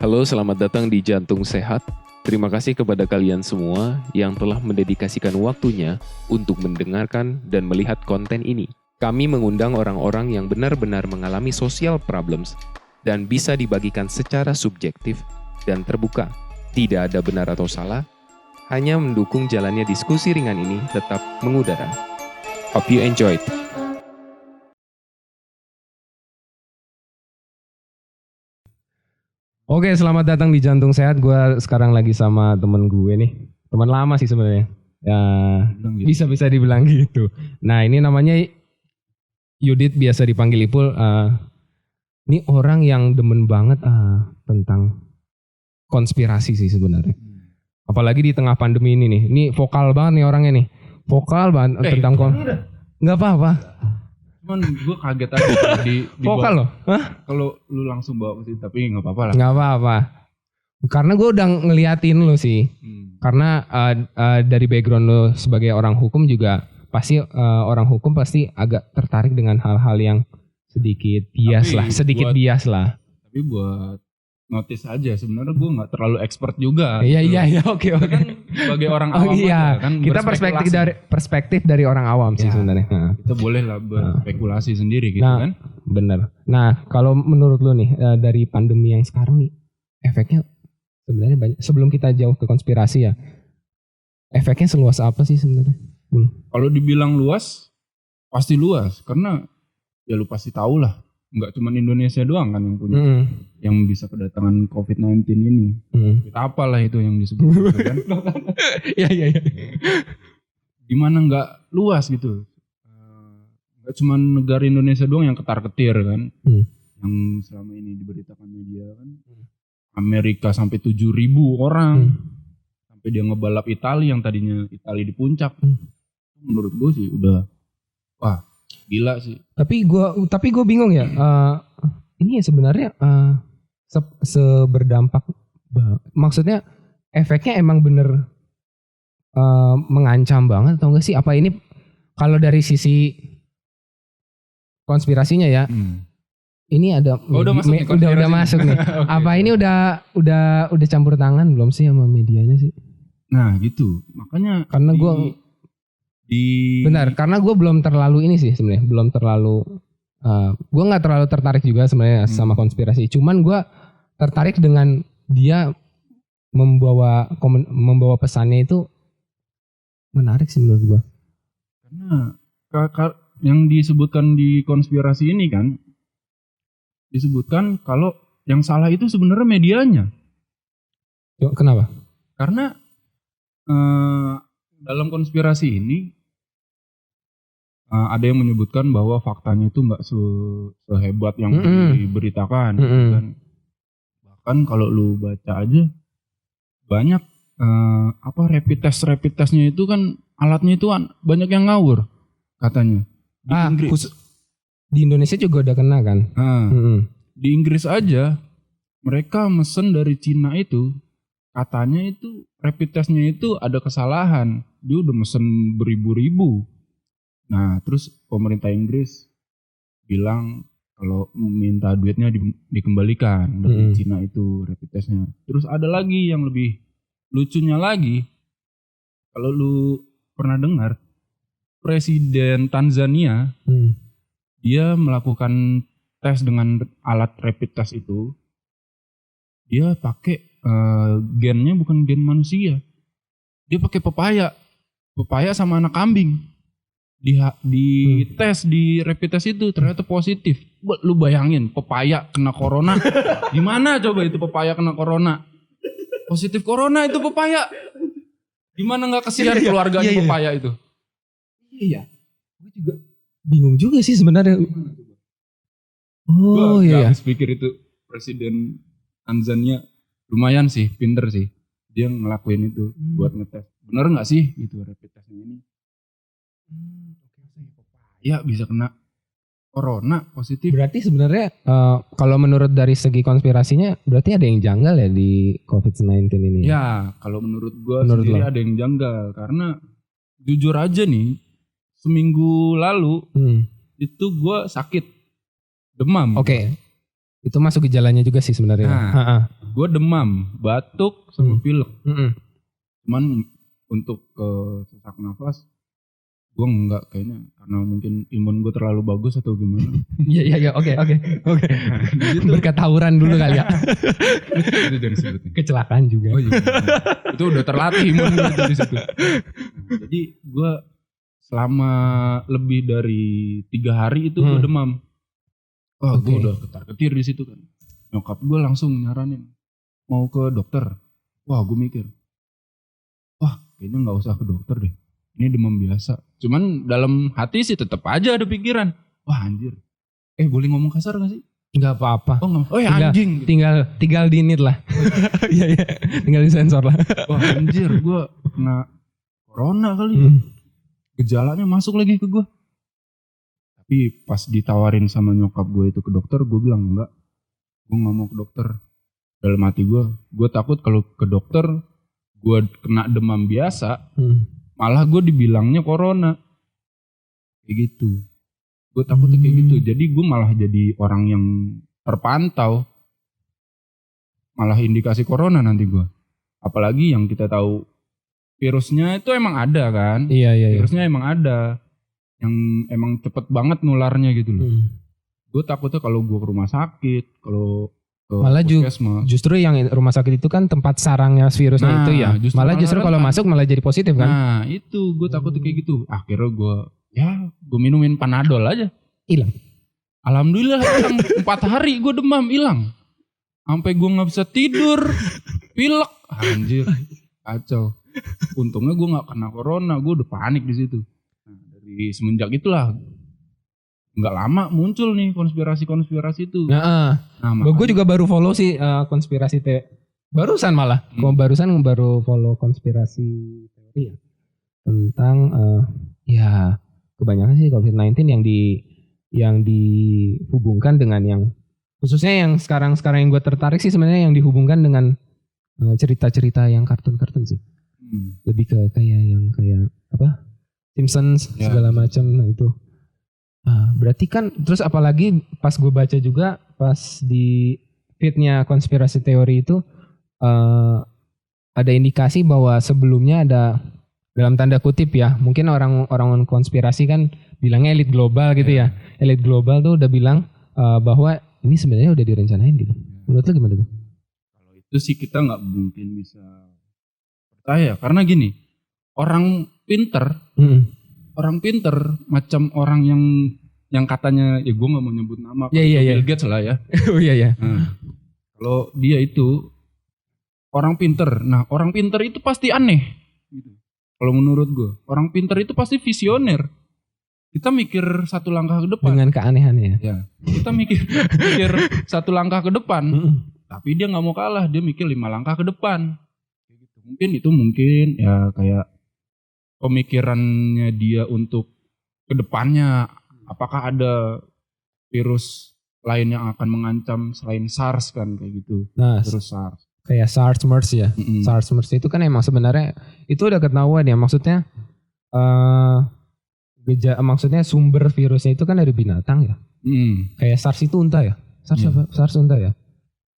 Halo, selamat datang di Jantung Sehat. Terima kasih kepada kalian semua yang telah mendedikasikan waktunya untuk mendengarkan dan melihat konten ini. Kami mengundang orang-orang yang benar-benar mengalami social problems dan bisa dibagikan secara subjektif dan terbuka. Tidak ada benar atau salah, hanya mendukung jalannya diskusi ringan ini tetap mengudara. Hope you enjoyed. Oke, selamat datang di Jantung Sehat. Gue sekarang lagi sama temen gue nih. Teman lama sih sebenarnya. Ya, bisa dibilang gitu. Nah, ini namanya Yudit, biasa dipanggil Ipul. Ini orang yang demen banget tentang konspirasi sih sebenarnya. Apalagi di tengah pandemi ini nih. Ini vokal banget nih orangnya nih. Vokal banget tentang nggak apa-apa. Cuman gue kaget aja di Vokal loh. Hah? Kalau lu langsung bawa ke situ, tapi nggak apa-apa lah. Nggak apa-apa. Karena gue udah ngeliatin lu sih. Karena dari background lu sebagai orang hukum juga pasti orang hukum pasti agak tertarik dengan hal-hal yang sedikit bias lah. Tapi buat notice aja, sebenarnya gue nggak terlalu expert juga. Iya, oke. Kan sebagai orang awam iya. aja, kan Kita perspektif dari orang awam sih sebenarnya. Kita boleh lah berspekulasi sendiri gitu kan. Bener. Nah, kalau menurut lu nih dari pandemi yang sekarang nih, efeknya sebenarnya banyak. Sebelum kita jauh ke konspirasi ya, efeknya seluas apa sih sebenarnya? Kalau dibilang luas, pasti luas. Karena ya lu pasti tahu lah, nggak cuma Indonesia doang kan yang punya, yang bisa kedatangan COVID-19 ini. Kita apalah itu yang disebut gitu kan. Iya. Gimana nggak luas gitu. Nggak cuma negara Indonesia doang yang ketar-ketir kan. Yang selama ini diberitakan media kan. Amerika sampai 7.000 orang. Sampai dia ngebalap Italia yang tadinya Italia di puncak. Menurut gue sih udah wah gila sih. Tapi gue bingung ya. Ini ya sebenarnya seberdampak. Maksudnya efeknya emang bener mengancam banget atau enggak sih? Apa ini kalau dari sisi konspirasinya ya? Ini ada udah masuk nih. Okay. Apa ini udah campur tangan belum sih sama medianya sih? Nah gitu. Makanya karena benar, karena gue belum terlalu ini sih sebenarnya, gue nggak terlalu tertarik juga sebenarnya sama konspirasi. Cuman gue tertarik dengan dia membawa pesannya itu menarik sih menurut gue. Karena yang disebutkan di konspirasi ini kan, disebutkan kalau yang salah itu sebenarnya medianya. Kenapa? Karena dalam konspirasi ini ada yang menyebutkan bahwa faktanya itu nggak sehebat yang diberitakan. Kan? Bahkan kalau lu baca aja banyak rapid testnya itu kan alatnya itu banyak yang ngawur katanya. Di Inggris. Di Indonesia juga udah kena kan? Di Inggris aja mereka mesen dari Cina itu katanya itu rapid testnya itu ada kesalahan. Dia udah mesen beribu-ribu. Nah terus pemerintah Inggris bilang kalau minta duitnya dikembalikan dari Cina itu rapid testnya. Terus ada lagi yang lebih lucunya lagi. Kalau lu pernah dengar Presiden Tanzania dia melakukan tes dengan alat rapid test itu. Dia pakai gennya bukan gen manusia. Dia pakai pepaya sama anak kambing. Di tes di rapid test itu ternyata positif. Lu bayangin pepaya kena corona. Gimana coba itu pepaya kena corona? Positif corona itu pepaya. Gimana nggak kesian keluarganya pepaya itu? Iya. Gue juga bingung juga sih sebenarnya. Gua habis pikir itu Presiden Tanzania lumayan sih, pinter sih. Dia ngelakuin itu buat ngetes. Bener nggak sih gitu rapid testnya ini? Ya bisa kena corona positif. Berarti sebenarnya kalau menurut dari segi konspirasinya berarti ada yang janggal ya di COVID-19 ini? Ya kalau menurut gue sendiri ada yang janggal. Karena jujur aja nih, seminggu lalu itu gue sakit demam. Oke. Itu masuk gejalanya juga sih sebenarnya. Nah, gue demam, batuk, sama pilek. Cuman untuk sesak nafas gue enggak kayaknya, karena mungkin imun gue terlalu bagus atau gimana. Iya, oke. Di situ Berkat tawuran dulu kali ya. itu dari sebutnya. Kecelakaan juga. Oh iya. Itu udah terlatih imun gue dari situ. Jadi gue selama lebih dari 3 hari itu gue demam. Wah, gue udah ketar-ketir di situ kan. Nyokap gue langsung nyaranin mau ke dokter. Wah, gue mikir, wah kayaknya nggak usah ke dokter deh. Ini demam biasa. Cuman dalam hati sih tetap aja ada pikiran, wah anjir. Boleh ngomong kasar gak sih? Enggak apa-apa. Oh nggak. Oh ya anjing. Tinggal dinit lah. Iya. Tinggal disensor lah. Wah anjir, gue kena corona kali. Gejalanya masuk lagi ke gue. Tapi pas ditawarin sama nyokap gue itu ke dokter, gue bilang enggak. Gue gak mau ke dokter. Dalam hati gue takut kalau ke dokter, gue kena demam biasa, malah gue dibilangnya corona. Kayak gitu. Gue takutnya kayak gitu. Jadi gue malah jadi orang yang terpantau. Malah indikasi corona nanti gue. Apalagi yang kita tahu virusnya itu emang ada kan. Iya. Virusnya emang ada. Yang emang cepet banget nularnya gitu loh. Gue takutnya kalau gue ke rumah sakit, kalau ke malah puskesmas. Justru yang rumah sakit itu kan tempat sarangnya virusnya itu ya. Justru kalau masuk malah jadi positif kan. Nah itu gue takutnya kayak gitu. Akhirnya gue minumin Panadol aja. Hilang. Alhamdulillah hilang. 4 hari gue demam hilang. Sampai gue gak bisa tidur. Pilek. Anjir. Kacau. Untungnya gue gak kena corona. Gue udah panik di situ. Dari semenjak itulah nggak lama muncul nih konspirasi itu. Nah, gue juga baru follow sih konspirasi barusan malah. Barusan baru follow konspirasi teori ya tentang ya kebanyakan sih COVID-19 yang dihubungkan dengan yang khususnya yang sekarang yang gue tertarik sih sebenarnya yang dihubungkan dengan cerita-cerita yang kartun-kartun sih. Lebih ke kayak apa? Simpsons segala macam. Nah itu berarti kan terus apalagi pas gue baca juga pas di feednya konspirasi teori itu ada indikasi bahwa sebelumnya ada dalam tanda kutip ya mungkin orang konspirasi kan bilangnya elit global gitu ya. Elit global tuh udah bilang bahwa ini sebenarnya udah direncanain gitu. Menurut lo gimana tuh? Kalau itu sih kita nggak mungkin bisa percaya karena gini, orang pinter macam orang yang katanya ya gue nggak mau nyebut nama, Bill Gates lah ya. Oh iya. Nah, kalau dia itu orang pinter, nah orang pinter itu pasti aneh. Kalau menurut gue, orang pinter itu pasti visioner. Kita mikir 1 langkah ke depan. Dengan keanehannya ya. Kita mikir 1 langkah ke depan, tapi dia nggak mau kalah, dia mikir 5 langkah ke depan. Mungkin ya kayak pemikirannya dia untuk kedepannya, apakah ada virus lain yang akan mengancam selain SARS kan kayak gitu. Nah, virus SARS. Kayak SARS MERS ya. SARS MERS itu kan emang sebenarnya itu udah ketahuan ya. Maksudnya maksudnya sumber virusnya itu kan dari binatang ya. Kayak SARS itu unta ya. SARS unta ya.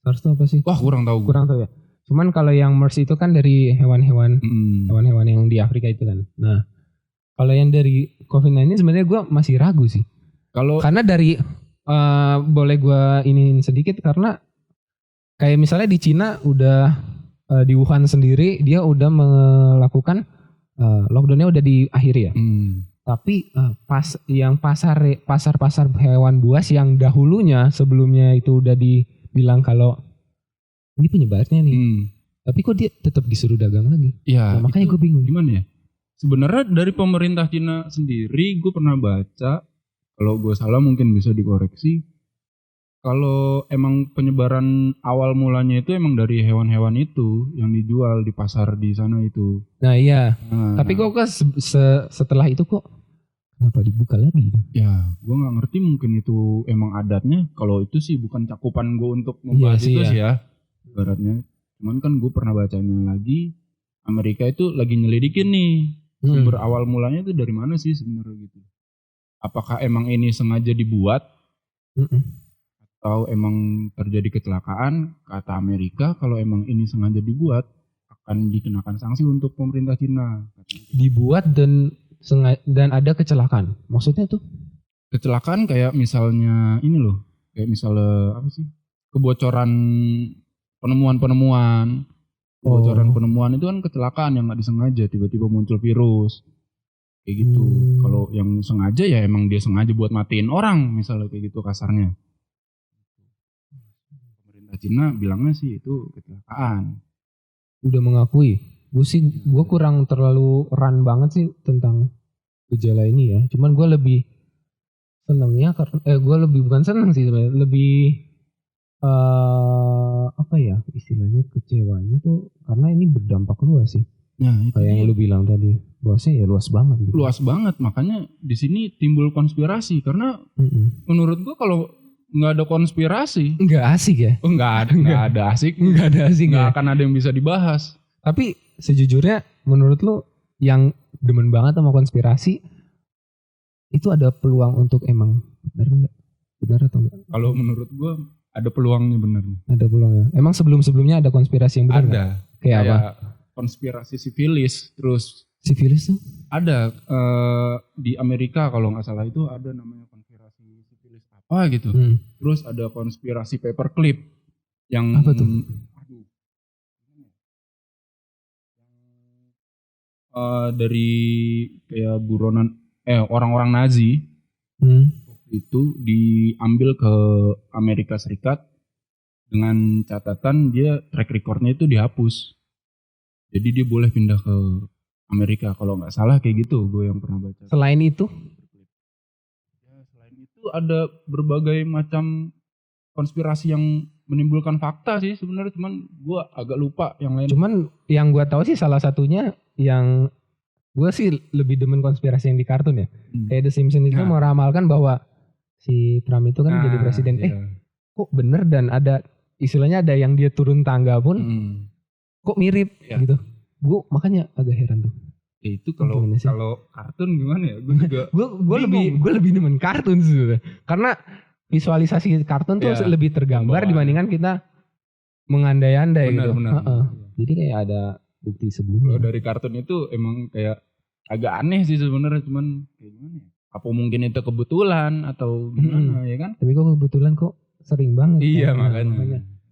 SARS itu apa sih? Wah kurang tahu ya. Cuman kalau yang MERS itu kan dari hewan-hewan yang di Afrika itu kan. Nah, kalau yang dari COVID-19 sebenarnya gue masih ragu sih. Karena dari boleh gue iniin sedikit karena kayak misalnya di Cina udah di Wuhan sendiri dia udah melakukan lockdownnya udah diakhiri ya. Tapi pasar hewan buas yang dahulunya sebelumnya itu udah dibilang kalau ini penyebarnya nih. Tapi kok dia tetap disuruh dagang lagi? Ya, nah, makanya gue bingung. Gimana ya? Sebenarnya dari pemerintah Cina sendiri gue pernah baca, kalau gue salah mungkin bisa dikoreksi. Kalau emang penyebaran awal mulanya itu emang dari hewan-hewan itu yang dijual di pasar di sana itu. Nah iya. Tapi kok setelah itu kok kenapa dibuka lagi? Ya, gue nggak ngerti mungkin itu emang adatnya. Kalau itu sih bukan cakupan gue untuk membahas itu sih ya. Ibaratnya, cuman kan gue pernah bacanya lagi, Amerika itu lagi nyelidikin nih sumber awal mulanya itu dari mana sih sebenarnya gitu. Apakah emang ini sengaja dibuat atau emang terjadi kecelakaan, kata Amerika kalau emang ini sengaja dibuat akan dikenakan sanksi untuk pemerintah Cina. Dibuat dan ada kecelakaan. Maksudnya tuh? Kecelakaan kayak misalnya ini loh, kayak misalnya apa sih? Kebocoran penemuan penemuan itu kan kecelakaan yang nggak disengaja, tiba-tiba muncul virus kayak gitu. Kalau yang sengaja ya emang dia sengaja buat matiin orang misalnya kayak gitu kasarnya. Pemerintah Cina bilangnya sih itu kecelakaan. Udah mengakui. Gue kurang terlalu run banget sih tentang gejala ini ya. Cuman gue lebih senangnya karena gue lebih bukan senang sih sebenarnya, lebih apa ya istilahnya, kecewanya tuh karena ini berdampak luas sih. Nah, itu Kayak yang dia. lu bilang tadi, luasnya ya luas banget gitu. Luas banget, makanya di sini timbul konspirasi karena menurut gua kalau nggak ada konspirasi, Nggak asik ya? nggak ada asik, Nggak ada asik nggak ya? akan ada yang bisa dibahas. Tapi sejujurnya menurut lu yang demen banget sama konspirasi itu ada peluang untuk emang benar nggak? Benar atau enggak? Kalau menurut gua ada peluangnya bener. Ada peluang ya. Emang sebelum-sebelumnya ada konspirasi yang benar nggak? Ada. Kayak apa? Konspirasi sifilis, terus Sifilis tuh? ada di Amerika kalau nggak salah itu ada namanya konspirasi sifilis apa gitu. Terus ada konspirasi paperclip yang Apa tuh? Aduh. Dari kayak buronan orang-orang Nazi itu diambil ke Amerika Serikat dengan catatan dia track recordnya itu dihapus. Jadi dia boleh pindah ke Amerika kalau nggak salah kayak gitu gue yang pernah baca. Selain itu? Ya, selain itu ada berbagai macam konspirasi yang menimbulkan fakta sih sebenarnya, cuman gue agak lupa yang lain. Cuman yang gue tahu sih salah satunya yang gue sih lebih demen konspirasi yang di kartun ya. Kayak The Simpsons itu meramalkan bahwa si Trump itu kan jadi presiden. Kok bener, dan ada istilahnya ada yang dia turun tangga pun kok mirip gitu. Gue makanya agak heran tuh. Ya itu kalau kartun gimana ya? Gue gue lebih demen kartun sih. Karena visualisasi kartun tuh lebih tergambar dibandingkan kita mengandai-andai gitu. Jadi kayak ada bukti sebelumnya. Kalau dari kartun itu emang kayak agak aneh sih sebenarnya, cuman kayak gimana ya? Apa mungkin itu kebetulan atau gimana ya kan? Tapi kok kebetulan kok sering banget. Iya makanya.